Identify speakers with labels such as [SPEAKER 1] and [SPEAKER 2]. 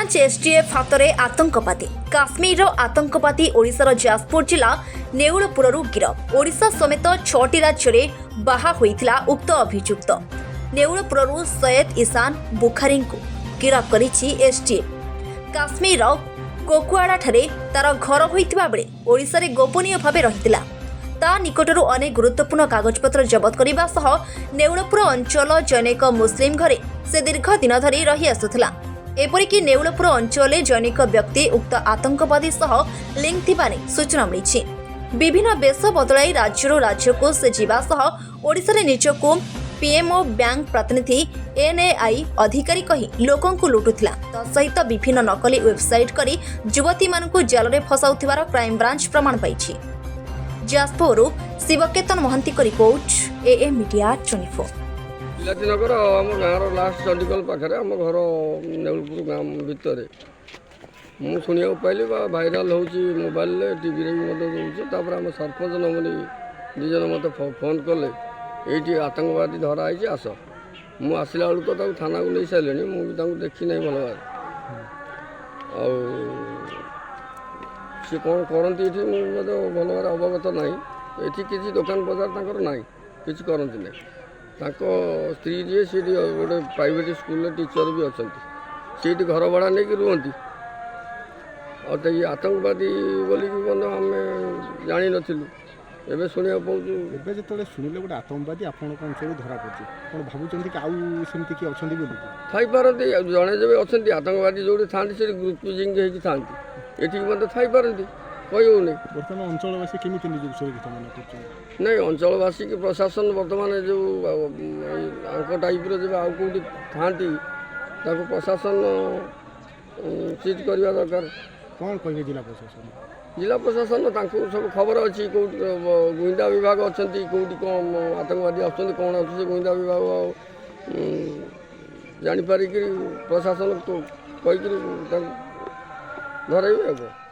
[SPEAKER 1] Crime branch STF हाथ में आतंकवादी काश्मीर आतंकवादी ओडिशार जाजपुर जिला नेउलपुर गिरफ ओडिशा समेत 6टी राज्य में बाहा होइथिला उक्त अभियुक्त नेउलपुर सैयद ईशान बुखारी को गिरफ करिछि एसटीएफ। काश्मीर कोकुआड़ा ठारे तार घर होइतिबा बेले ओडिशा रे गोपनीय भावे रहितिला ता निकटरू अनेक गुरुत्वपूर्ण कागजपत्र जबत करने सह नेउलपुर अंचल जैनिक मुस्लिम घरे से दीर्घ दिन धरी रही आसुथिला। एपरिकी नेउलपुर अंचल जैनिक व्यक्ति उक्त आतंकवादी सह लिंक थिबारे सूचना मिली। विभिन्न बेश बदलाई राज्य राज्य को से जीवा सह ओडिशा रे निजको पीएमओ बैंक प्रतिनिधि एनएआई अधिकारी कही लोकों को लुटुथिला सहित विभिन्न नकली वेबसाइट करी युवती मानकु जाल रे फसाउथिबार क्राइम ब्रांच प्रमाण पाइछि। जाजपुर शिवकेतन महंती को रिपोर्ट एएम मीडिया 24।
[SPEAKER 2] पिलाचीनगर आम गाँव लास्ट चंडीगढ़ पाखे आम घर नेउलपुर गाँव भितर मुझे शुणा पाइली भाइराल हो मोबाइल टीवी दूसरे आम सरपंच नमूनी दिजन मत फोन कले ये आतंकवादी धराई आस मु आसला बेलू तो थाना को नहीं सारे मुझे देखी ना भल भाव सी कौन करती ये मत भल भाव अवगत ना ये किसी दुकान बजार ना कि करती ना स्त्री जी सी गोटे प्राइवेट स्कूल टीचर भी अच्छा सी घर भड़ा नहीं रुहति और तो ये आतंकवादी बोलिक आम जानी नथिलु एबे शुणा पाऊँ
[SPEAKER 3] एबे जो शुणिले गोटे आतंकवादी आपण अंचल धरा पड़ी कौन भावुं कि आउ सेमती किए अच्छा
[SPEAKER 2] थी जड़े जब अच्छा आतंकवादी जो था ग्रुपिंग था ये मतलब थी कहूनी
[SPEAKER 3] बर्तमान अंचलवासी केमी निज सुरक्षित मन कर
[SPEAKER 2] नहीं अंचलवासी की प्रशासन बर्तमान जो टाइप जब आउ कौटी था प्रशासन सीज करवा दरकार।
[SPEAKER 3] कौन कहे
[SPEAKER 2] जिला प्रशासन सब खबर अच्छी कौट गुइंदा विभाग अच्छा कौटी कौन आतंकवादी आसुँच कौन अच्छे गुइंदा विभाग जापारिक प्रशासन कहीकि धरइबे।